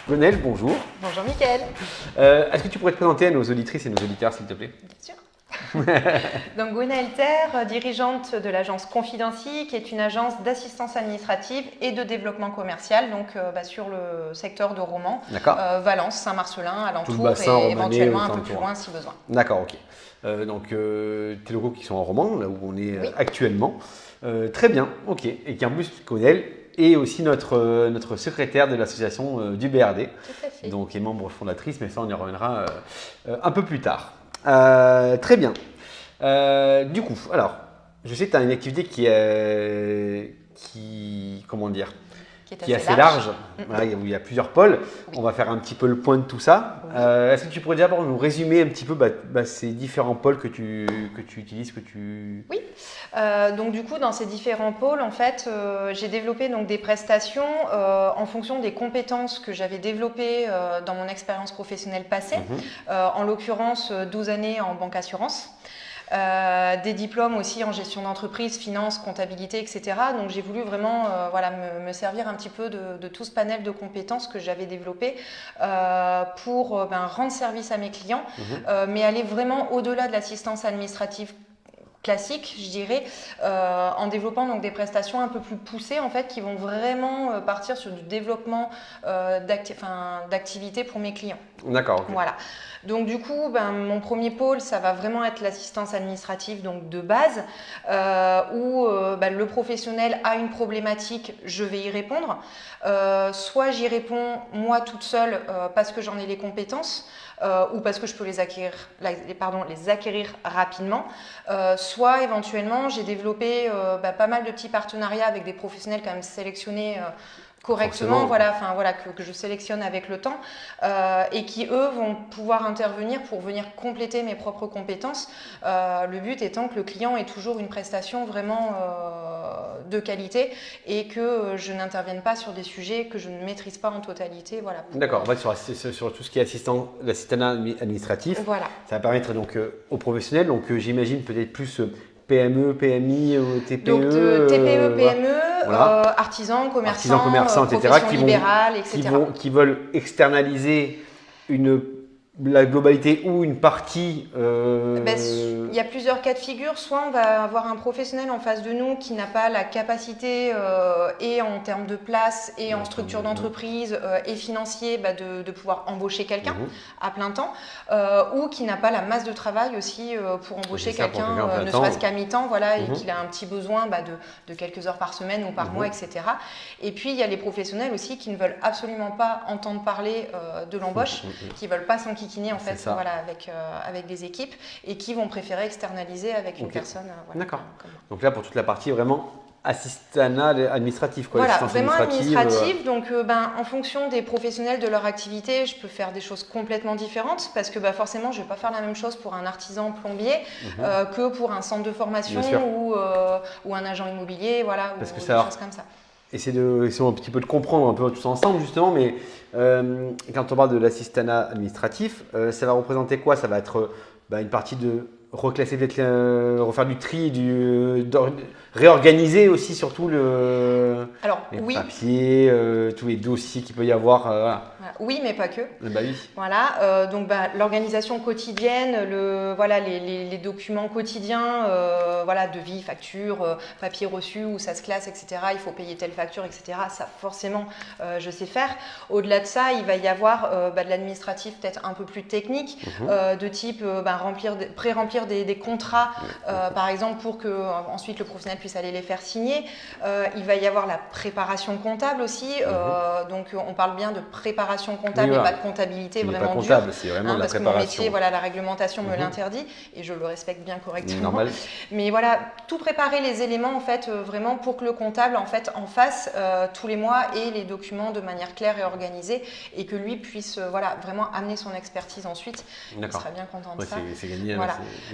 Gonel, bonjour. Bonjour Mickaël. Est-ce que tu pourrais te présenter à nos auditrices et nos auditeurs, s'il te plaît? Bien sûr. Donc Gwenaëlle Terre, dirigeante de l'agence Confidency, qui est une agence d'assistance administrative et de développement commercial, donc sur le secteur de Romans, Valence, Saint-Marcelin, alentour et éventuellement un peu plus loin si besoin. D'accord, ok. Donc tes locaux qui sont en Romans, là où on est actuellement. Très bien, ok. Et qui en plus, Gwenaëlle est aussi notre secrétaire de l'association du BRD. Tout à fait. Donc est membre fondatrice, mais ça on y reviendra un peu plus tard. Très bien. Du coup, alors, je sais que tu as une activité qui est assez large, voilà, où il y a plusieurs pôles. Oui. On va faire un petit peu le point de tout ça. Oui. Est-ce que tu pourrais déjà nous résumer un petit peu ces différents pôles que tu utilises, Oui. Donc du coup, dans ces différents pôles, en fait, j'ai développé donc des prestations en fonction des compétences que j'avais développées dans mon expérience professionnelle passée. En l'occurrence, 12 années en banque assurance. Des diplômes aussi en gestion d'entreprise, finance, comptabilité, etc. Donc j'ai voulu vraiment me servir un petit peu de tout ce panel de compétences que j'avais développé pour rendre service à mes clients, mais aller vraiment au-delà de l'assistance administrative classique, je dirais, en développant donc des prestations un peu plus poussées en fait, qui vont vraiment partir sur du développement d'activités pour mes clients. D'accord. Okay. Voilà. Donc du coup, mon premier pôle, ça va vraiment être l'assistance administrative donc de base, où le professionnel a une problématique, je vais y répondre. Soit j'y réponds moi toute seule parce que j'en ai les compétences. Ou parce que je peux les acquérir rapidement, soit éventuellement j'ai développé pas mal de petits partenariats avec des professionnels quand même sélectionnés correctement, que je sélectionne avec le temps et qui eux vont pouvoir intervenir pour venir compléter mes propres compétences. Le but étant que le client ait toujours une prestation vraiment de qualité et que je n'intervienne pas sur des sujets que je ne maîtrise pas en totalité. Voilà. D'accord, on va sur tout ce qui est l'assistanat administratif. Voilà. Ça va permettre donc aux professionnels, donc j'imagine peut-être plus PME, PMI, TPE. Donc TPE, PME, artisans, commerçants, etc. Qui veulent externaliser la globalité ou une partie. Il y a plusieurs cas de figure. Soit on va avoir un professionnel en face de nous qui n'a pas la capacité et en termes de place et en structure d'entreprise et financier de pouvoir embaucher quelqu'un à plein temps ou qui n'a pas la masse de travail aussi pour embaucher quelqu'un ne serait-ce qu'à mi-temps et qu'il a un petit besoin de quelques heures par semaine ou par mois, etc. Et puis il y a les professionnels aussi qui ne veulent absolument pas entendre parler de l'embauche, qui ne veulent pas s'enquiquiner en fait, avec des équipes et qui vont préférer externaliser avec une personne. D'accord. Donc là, pour toute la partie vraiment assistanat administratif. Voilà, vraiment administratif. Donc, en fonction des professionnels de leur activité, je peux faire des choses complètement différentes parce que forcément, je ne vais pas faire la même chose pour un artisan plombier que pour un centre de formation ou un agent immobilier, ou des choses comme ça. Essayons un petit peu de comprendre un peu tous ensemble justement, mais quand on parle de l'assistanat administratif, ça va représenter quoi? Ça va être une partie de reclasser, peut-être refaire du tri, réorganiser aussi surtout les papiers, tous les dossiers qu'il peut y avoir. Oui, mais pas que. Oui. Voilà, donc l'organisation quotidienne, les documents quotidiens, devis, factures, papiers reçus, où ça se classe, etc. Il faut payer telle facture, etc. Ça, forcément, je sais faire. Au-delà de ça, il va y avoir de l'administratif peut-être un peu plus technique, de type pré-remplir des contrats, par exemple, pour que ensuite le professionnel puisse aller les faire signer. Il va y avoir la préparation comptable aussi. Donc, on parle bien de préparation comptable et pas de comptabilité vraiment dure. C'est vraiment de la parce préparation. Que mon métier, la réglementation me l'interdit et je le respecte bien correctement. Normal. Mais tout préparer les éléments en fait, vraiment pour que le comptable en fasse tous les mois et les documents de manière claire et organisée et que lui puisse vraiment amener son expertise ensuite. Il sera bien content de ça. C'est gagné.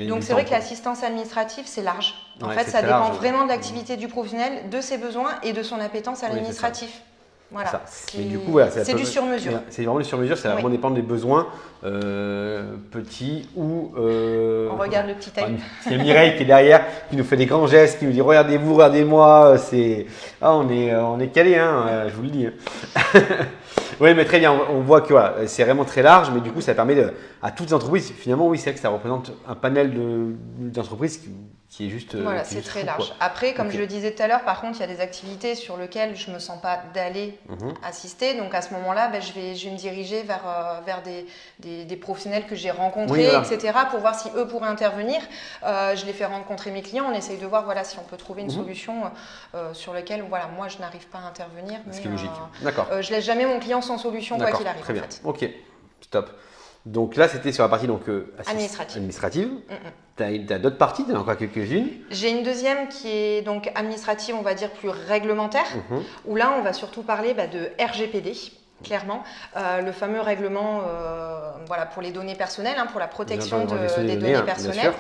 Donc c'est vrai que l'assistance administrative c'est large. En fait, ça dépend vraiment de l'activité du professionnel, de ses besoins et de son appétence à l'administratif. Voilà. Ça. Mais du coup, voilà, c'est du sur-mesure. C'est vraiment du sur-mesure, ça va vraiment dépendre des besoins petits ou. On regarde le petit œil. Il y a Mireille qui est derrière, qui nous fait des grands gestes, qui nous dit regardez-vous, regardez-moi. On est calé, hein, je vous le dis. Hein. Oui, mais très bien. On voit que voilà, c'est vraiment très large, mais du coup, ça permet à toutes les entreprises. Finalement, oui, c'est vrai que ça représente un panel d'entreprises qui est juste. Voilà, c'est très large. Quoi. Après, comme je le disais tout à l'heure, par contre, il y a des activités sur lesquelles je ne me sens pas d'aller assister. Donc, à ce moment-là, je vais me diriger vers des professionnels que j'ai rencontrés, etc., pour voir si eux pourraient intervenir. Je les fais rencontrer mes clients. On essaye de voir si on peut trouver une solution sur laquelle moi, je n'arrive pas à intervenir. Ce qui est logique. D'accord. Je laisse jamais mon client sans solution, quoi qu'il arrive. Très bien. En fait. Ok, stop. Donc là, c'était sur la partie administrative. Tu as d'autres parties, tu en as encore quelques-unes. J'ai une deuxième qui est donc administrative, on va dire plus réglementaire, où là, on va surtout parler de RGPD. Clairement, le fameux règlement pour les données personnelles, pour la protection des données personnelles,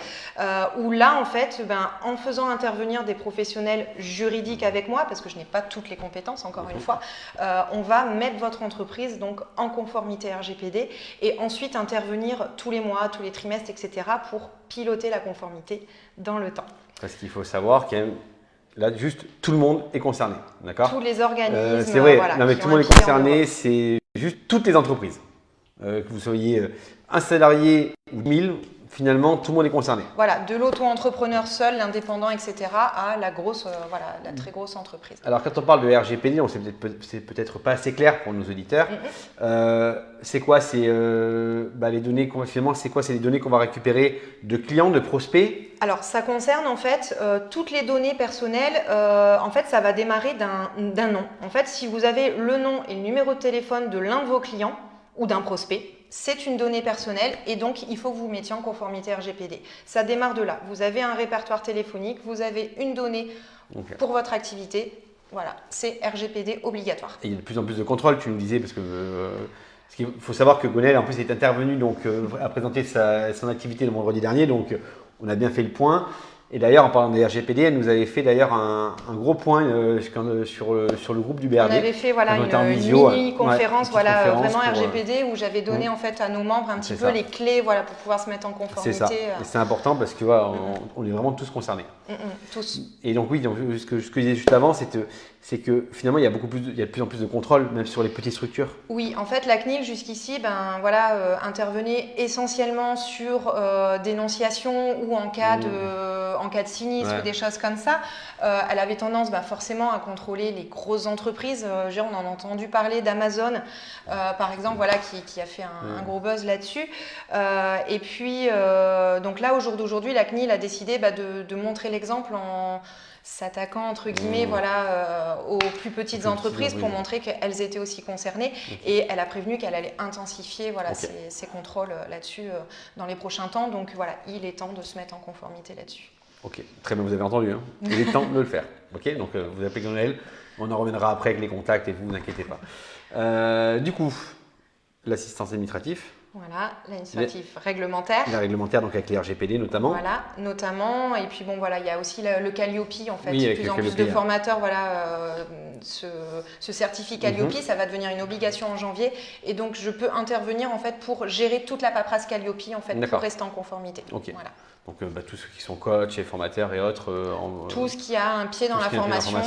où là, en fait, en faisant intervenir des professionnels juridiques avec moi, parce que je n'ai pas toutes les compétences, encore une fois, on va mettre votre entreprise donc en conformité RGPD et ensuite intervenir tous les mois, tous les trimestres, etc., pour piloter la conformité dans le temps. Parce qu'il faut savoir qu'il y a là, juste tout le monde est concerné, d'accord? Tous les organismes. C'est vrai, non, mais tout le monde est concerné, c'est juste toutes les entreprises. Que vous soyez un salarié ou 1000, finalement, tout le monde est concerné. Voilà, de l'auto-entrepreneur seul, l'indépendant, etc., à la grosse, la très grosse entreprise. Alors, quand on parle de RGPD, c'est peut-être pas assez clair pour nos auditeurs. C'est quoi? C'est les données finalement, c'est quoi? C'est les données qu'on va récupérer de clients, de prospects? Alors, ça concerne en fait toutes les données personnelles. En fait, ça va démarrer d'un nom. En fait, si vous avez le nom et le numéro de téléphone de l'un de vos clients ou d'un prospect, c'est une donnée personnelle et donc il faut que vous mettiez en conformité RGPD. Ça démarre de là. Vous avez un répertoire téléphonique, vous avez une donnée pour votre activité. Voilà, c'est RGPD obligatoire. Et il y a de plus en plus de contrôles, tu nous disais, parce qu'il faut savoir que Gonel en plus est intervenu à présenter son activité le vendredi dernier, donc on a bien fait le point. Et d'ailleurs, en parlant des RGPD, elle nous avait fait d'ailleurs un gros point sur le groupe du BRD. On avait fait une mini-conférence, vraiment RGPD, où j'avais donné en fait à nos membres un petit peu les clés pour pouvoir se mettre en conformité. C'est ça. Et c'est important parce que on est vraiment tous concernés. Tous. Et donc oui, donc, ce que je disais juste avant, c'est que finalement il y a de plus en plus de contrôles, même sur les petites structures. Oui, en fait la CNIL jusqu'ici intervenait essentiellement sur dénonciation ou en cas de sinistre ou des choses comme ça. Elle avait tendance forcément à contrôler les grosses entreprises. On en a entendu parler d'Amazon par exemple, qui a fait un gros buzz là-dessus. Et puis donc là au jour d'aujourd'hui, la CNIL a décidé de montrer l'exemple en s'attaquant entre guillemets aux plus petites entreprises pour montrer qu'elles étaient aussi concernées et elle a prévenu qu'elle allait intensifier ses contrôles là-dessus dans les prochains temps. Donc il est temps de se mettre en conformité là-dessus. Ok, très bien, vous avez entendu, hein. Il est temps de le faire. Ok, donc vous appelez Gonel, on en reviendra après avec les contacts et vous inquiétez pas. Du coup, l'assistance administrative. Voilà, l'administratif réglementaire. La réglementaire, donc avec les RGPD notamment. Voilà, notamment. Et puis il y a aussi le Calliope en fait. De plus en plus de formateurs se certifient Calliope. Ça va devenir une obligation en janvier. Et donc je peux intervenir en fait pour gérer toute la paperasse Calliope en fait pour rester en conformité. Ok. Voilà. Donc tous ceux qui sont coachs et formateurs et autres. Tout ce qui a un pied dans la formation,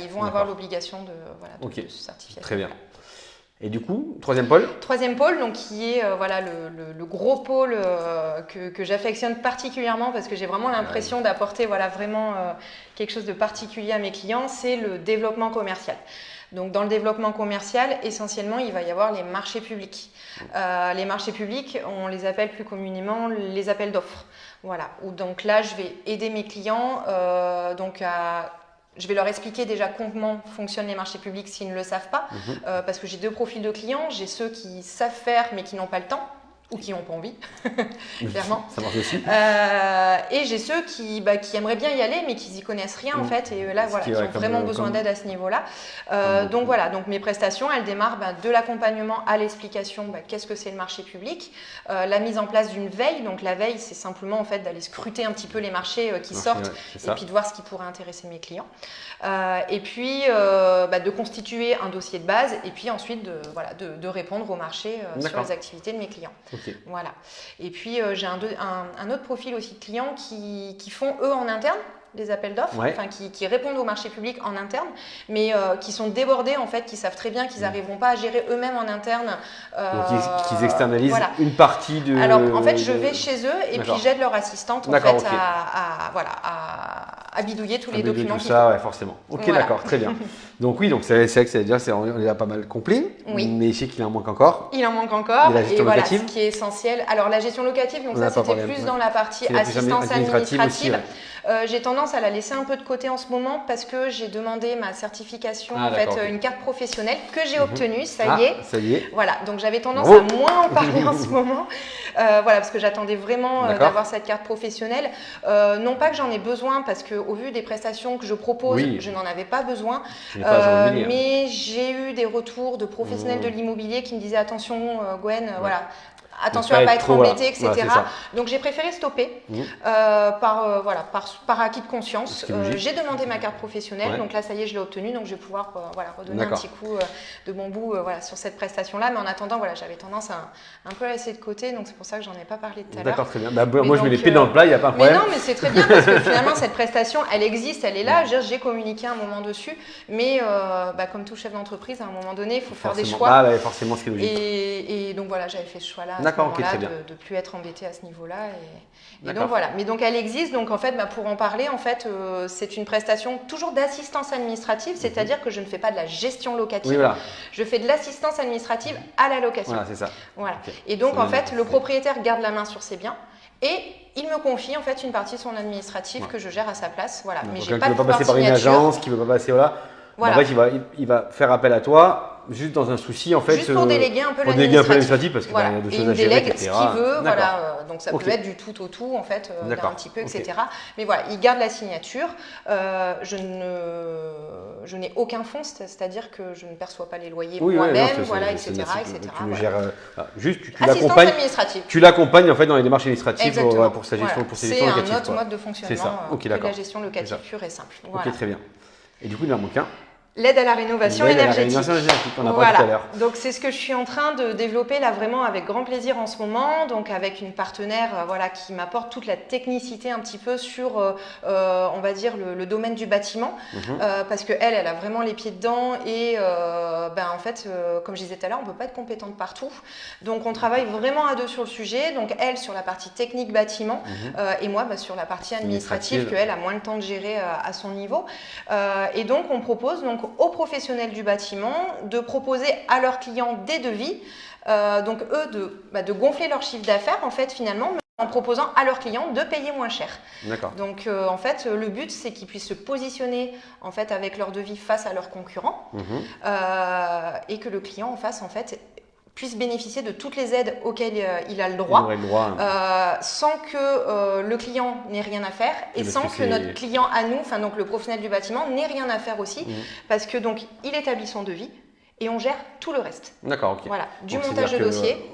ils vont avoir l'obligation de se certifier. Très bien. Et du coup, troisième pôle? Troisième pôle, donc, qui est le gros pôle que j'affectionne particulièrement parce que j'ai vraiment l'impression d'apporter vraiment quelque chose de particulier à mes clients, c'est le développement commercial. Donc dans le développement commercial, essentiellement, il va y avoir les marchés publics. Les marchés publics, on les appelle plus communément les appels d'offres. Voilà. Donc là, je vais aider mes clients je vais leur expliquer déjà comment fonctionnent les marchés publics s'ils ne le savent pas, parce que j'ai deux profils de clients. J'ai ceux qui savent faire mais qui n'ont pas le temps. ou qui n'ont pas envie, clairement. Ça marche aussi. Et j'ai ceux qui aimeraient bien y aller, mais qui n'y connaissent rien en fait, et là voilà, qui ont vraiment besoin d'aide à ce niveau-là. Donc voilà, donc mes prestations, elles démarrent de l'accompagnement à l'explication, qu'est-ce que c'est le marché public, la mise en place d'une veille. Donc la veille, c'est simplement en fait d'aller scruter un petit peu les marchés qui sortent, et puis de voir ce qui pourrait intéresser mes clients. Et puis de constituer un dossier de base, et puis ensuite de répondre au marché sur les activités de mes clients. Voilà. Et puis j'ai un autre profil aussi de clients qui font eux en interne des appels d'offres, qui répondent au marché public en interne, mais qui sont débordés en fait, qui savent très bien qu'ils n'arriveront pas à gérer eux-mêmes en interne. Donc qu'ils externalisent une partie de... Alors en fait, je vais chez eux et puis j'aide leur assistante en fait à bidouiller tous les documents. Tout ça, forcément. Ok, d'accord, très bien. Donc oui, donc c'est vrai que c'est déjà on est déjà pas mal complet, mais je sais qu'il en manque encore. Il en manque encore. Et la gestion locative, ce qui est essentiel. Alors la gestion locative, donc ça c'était plus dans la partie assistance administrative. J'ai tendance à la laisser un peu de côté en ce moment parce que j'ai demandé ma certification, une carte professionnelle que j'ai obtenue, ça y est. Voilà, donc j'avais tendance à moins en parler en ce moment, parce que j'attendais vraiment d'avoir cette carte professionnelle. Non pas que j'en ai besoin parce qu'au vu des prestations que je propose, je n'en avais pas besoin, mais j'ai eu des retours de professionnels de l'immobilier qui me disaient attention Gwen, attention à ne pas être embêté, etc. Donc j'ai préféré stopper par acquis de conscience. J'ai demandé ma carte professionnelle, donc là ça y est, je l'ai obtenue, donc je vais pouvoir redonner un petit coup de bon bout sur cette prestation-là. Mais en attendant, j'avais tendance à un peu la laisser de côté, donc c'est pour ça que j'en ai pas parlé tout à l'heure. D'accord, très bien. Moi je mets les pieds dans le plat, il n'y a pas de problème. Mais non, mais c'est très bien parce que finalement cette prestation, elle existe, elle est là. J'ai communiqué un moment dessus, mais comme tout chef d'entreprise, à un moment donné, il faut faire des choix. Forcément, ce qui est logique. Et donc voilà, j'avais fait ce choix-là. D'accord, ok, très bien. De plus être embêtée à ce niveau-là. Et donc voilà. Mais donc elle existe. Donc en fait, pour en parler, c'est une prestation toujours d'assistance administrative, c'est-à-dire que je ne fais pas de la gestion locative. Je fais de l'assistance administrative à la location. Voilà, c'est ça. Voilà. Okay. Et donc en fait, le propriétaire garde la main sur ses biens. Et il me confie en fait une partie de son administratif que je gère à sa place. Voilà. Mais j'ai pas de pouvoir de signature. Qui ne veut pas passer par une agence, qui ne veut pas passer En fait, il va faire appel à toi. Juste dans un souci, en fait. Juste pour déléguer un peu l'administratif. Parce qu'il y a d'autres choses à gérer, etc. Ce qu'il veut, donc ça peut être du tout au tout, en fait, un petit peu, etc. Mais voilà, il garde la signature. Je n'ai aucun fonds, c'est-à-dire que je ne perçois pas les loyers moi-même, etc. Tu le gères, juste, tu l'accompagnes en fait dans les démarches administratives pour sa gestion locative. C'est un autre mode de fonctionnement que la gestion locative pure et simple. Ok, très bien. Et du coup, il en manque un. L'aide à la rénovation énergétique. On a parlé tout à l'heure. Donc c'est ce que je suis en train de développer là vraiment avec grand plaisir en ce moment. Donc avec une partenaire qui m'apporte toute la technicité un petit peu sur on va dire le domaine du bâtiment parce que elle a vraiment les pieds dedans et en fait comme je disais tout à l'heure, on peut pas être compétente partout. Donc on travaille vraiment à deux sur le sujet. Donc elle sur la partie technique bâtiment et moi sur la partie administrative que elle a moins le temps de gérer à son niveau. Et donc on propose aux professionnels du bâtiment de proposer à leurs clients des devis, donc eux de gonfler leur chiffre d'affaires en fait finalement en proposant à leurs clients de payer moins cher. D'accord. Donc en fait le but c'est qu'ils puissent se positionner en fait avec leur devis face à leurs concurrents et que le client en face en fait puisse bénéficier de toutes les aides auxquelles il a le droit, sans que le client n'ait rien à faire et sans que notre client à nous, donc le professionnel du bâtiment, n'ait rien à faire aussi, parce que donc il établit son devis et on gère tout le reste. D'accord, ok. Voilà, du montage de dossier.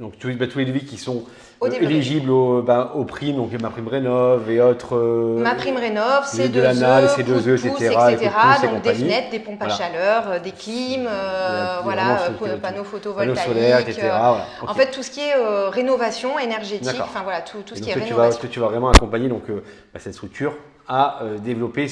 Donc tous les devis qui sont éligibles au prix, donc ma prime rénov et autres. Ma prime rénov, C2E, C2E, etc. Donc des fenêtres, des pompes à chaleur, des clims, panneaux photovoltaïques, panneaux solaires, etc. En fait, tout ce qui est rénovation énergétique, tout ce qui est rénovation. Tu vas vraiment accompagner cette structure à développer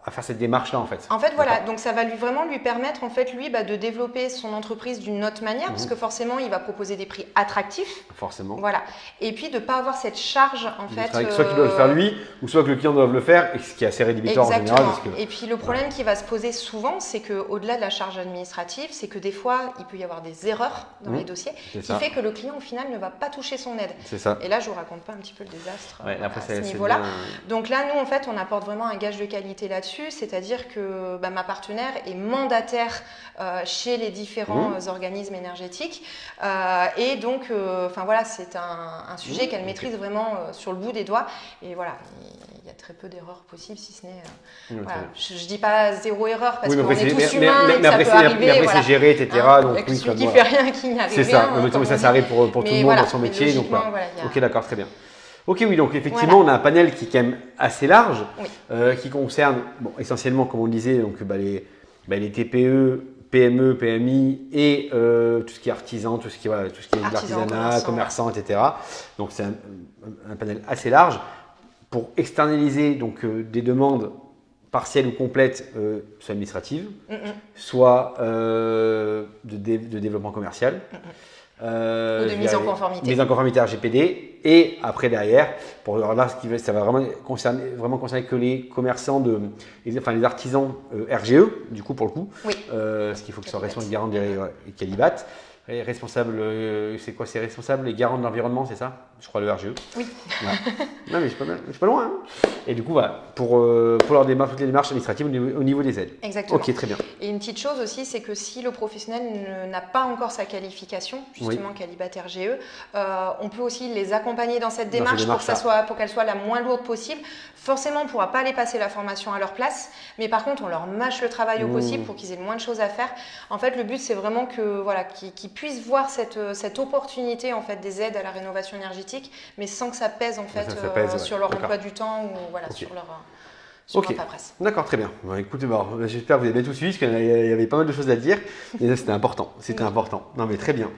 à faire cette démarche-là en fait. En fait, donc ça va vraiment lui permettre en fait de développer son entreprise d'une autre manière parce que forcément il va proposer des prix attractifs. Forcément. Voilà. Et puis de pas avoir cette charge en fait. Soit qu'il doit le faire lui ou soit que le client doit le faire, ce qui est assez rédhibitoire en général. Et puis le problème qui va se poser souvent, c'est que au-delà de la charge administrative, c'est que des fois il peut y avoir des erreurs dans les dossiers qui fait que le client au final ne va pas toucher son aide. C'est ça. Et là je vous raconte pas un petit peu le désastre à ce niveau-là. Donc là nous en fait on apporte vraiment un gage de qualité là-dessus. là-dessus, c'est-à-dire que ma partenaire est mandataire chez les différents organismes énergétiques et donc voilà, c'est un sujet qu'elle maîtrise vraiment sur le bout des doigts et voilà, il y a très peu d'erreurs possibles si ce n'est voilà, je dis pas zéro erreur parce qu'on est tous humains et que ça peut arriver. Mais après voilà. c'est géré, etc. Donc oui, celui qui fait rien, qui n'y arrive rien. C'est ça, mais ça arrive pour tout le monde dans son métier. Donc, voilà, ok, d'accord, très bien. Ok, oui, donc effectivement, on a un panel qui est quand même assez large, qui concerne essentiellement, comme on le disait, donc, les TPE, PME, PMI et tout ce qui est artisan, tout ce qui est de l'artisanat, commerçant, etc. Donc c'est un panel assez large pour externaliser donc, des demandes partielles ou complètes, soit administratives, soit de développement commercial. Ou de mise en conformité. Mise en conformité RGPD. Et après, derrière, pour là, ça va vraiment concerner que les commerçants, les artisans RGE, du coup, pour le coup. Oui. Parce qu'il faut qu'ils soient responsables garants des Qualibat. Et responsable, c'est quoi? C'est responsable et garant de l'environnement, c'est ça? Je crois le RGE. Oui. Ouais. Non, mais je suis pas loin. Hein. Et du coup, voilà, pour leur démarche, toutes les démarches administratives au niveau des aides. Exactement. Ok, très bien. Et une petite chose aussi, c'est que si le professionnel n'a pas encore sa qualification, justement Qualibat RGE, on peut aussi les accompagner dans cette démarche pour qu'elle soit la moins lourde possible. Forcément, on ne pourra pas les passer la formation à leur place, mais par contre, on leur mâche le travail au possible pour qu'ils aient le moins de choses à faire. En fait, le but, c'est vraiment que qu'ils puissent voir cette opportunité en fait des aides à la rénovation énergétique, mais sans que ça pèse en fait sur leur emploi du temps ou voilà sur leur paperasse. D'accord, très bien. Bon, écoutez, j'espère que vous avez bien tout suivi, parce qu'il y avait pas mal de choses à dire, et là, c'était important. important. Non, mais très bien.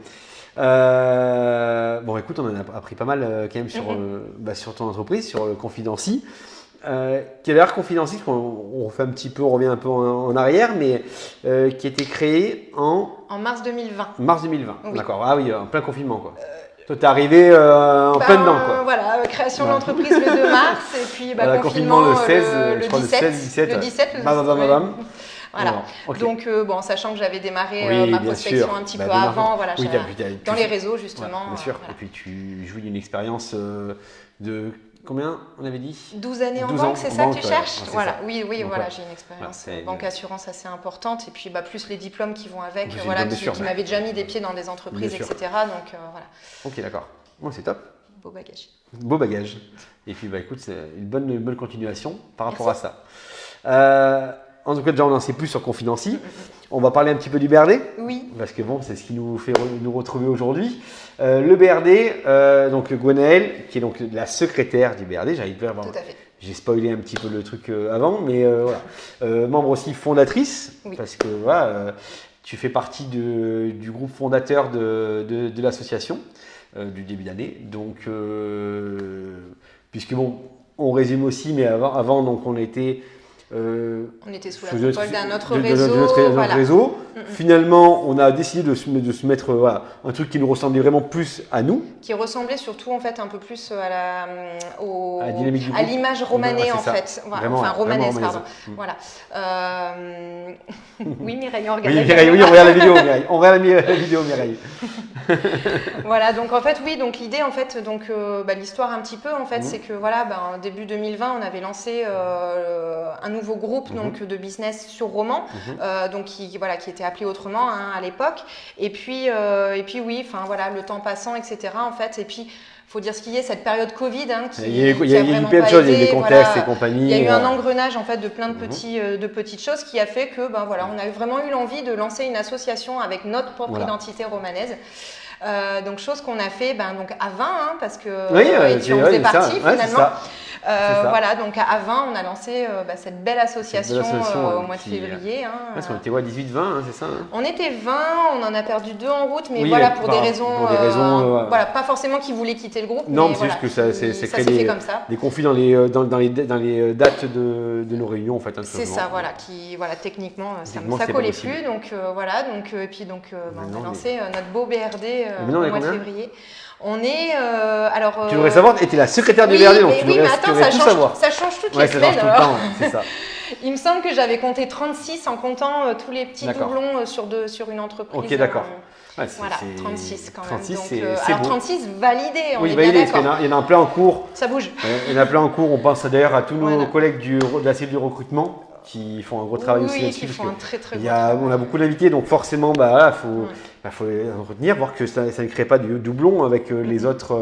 Bon, écoute, on en a appris pas mal quand même sur ton entreprise, sur le Confidency. Qui a l'air Confidency, on revient un peu en arrière, mais qui a été créé en mars 2020. Mars 2020, oui. D'accord. Ah oui, en plein confinement, quoi. Toi, t'es arrivé en plein dedans, quoi. Voilà, création de l'entreprise le 2 mars, et puis confinement le 16, le 17. Le 17. Voilà. Okay. Donc, sachant que j'avais démarré ma prospection un petit peu avant, voilà, dans les réseaux, justement. Bien sûr. Voilà. Et puis, tu jouis d'une expérience de combien, on avait dit? 12 années en banque, c'est ça que tu cherches? Voilà. Oui, voilà, j'ai une expérience banque-assurance assez importante. Et puis, plus les diplômes qui vont avec, qui m'avaient déjà mis des pieds dans des entreprises, etc. Donc, voilà. Ok, d'accord. Bon, c'est top. Beau bagage. Beau bagage. Et puis, écoute, c'est une bonne continuation par rapport à ça. En tout cas, déjà, on en sait plus sur Confidency. On va parler un petit peu du BRD. Oui. Parce que c'est ce qui nous fait nous retrouver aujourd'hui. Le BRD, donc Gwenaëlle, qui est donc la secrétaire du BRD. Tout à fait. J'ai spoilé un petit peu le truc avant, mais voilà. Membre aussi fondatrice, parce que tu fais partie du groupe fondateur de l'association du début d'année. Donc, puisque on résume aussi, mais avant donc on était on était sous la coupole d'un autre réseau. Finalement, on a décidé de se mettre un truc qui nous ressemblait vraiment plus à nous. Qui ressemblait surtout en fait un peu plus à l'image romanée en fait. Vraiment, enfin romanaise, pardon. Voilà. Oui, Mireille, on regarde on regarde la vidéo, Mireille. On regarde la vidéo, Mireille. Voilà, donc en fait, l'idée en fait, l'histoire un petit peu en fait, c'est que début 2020, on avait lancé un nouveau groupe donc de business sur Romans, donc qui était appelé autrement à l'époque. Et puis le temps passant, etc. En fait, et puis faut dire ce qu'il y a, cette période Covid il y a eu plein de choses, il y a eu des contextes et compagnie. Il y a eu un engrenage en fait de plein de petites choses qui a fait que on a vraiment eu l'envie de lancer une association avec notre propre identité romanaise. Donc chose qu'on a fait donc à 20 parce que tu en faisais partie finalement. Voilà, donc à 20 on a lancé cette belle association au mois de février. On était 18-20, c'est ça On était 20, on en a perdu 2 en route, mais pour des raisons pas forcément qui voulaient quitter le groupe. Non, mais c'est juste que ça crée des conflits dans les dates de nos réunions en fait. C'est ça, techniquement ça collait plus, donc et puis on a lancé notre beau BRD au mois de février. On est Tu devrais savoir, tu étais la secrétaire du BRD, donc tu devrais tout savoir. Ça change toutes les semaines. Ça change tout le temps, c'est ça. Il me semble que j'avais compté 36 en comptant tous les petits doublons sur une entreprise. Ok, d'accord. 36 quand même. 36, alors 36 validés, on est validé, bien parce qu'il y en a un plein en cours. Ça bouge. Il y en a plein en cours, on pense d'ailleurs à tous nos collègues de la cellule du recrutement. qui font un gros travail aussi Oui, là-dessus. qui parce font que un très très il gros y a, travail. on a beaucoup d'invités, donc forcément, faut les retenir, voir que ça ne crée pas de doublons avec les autres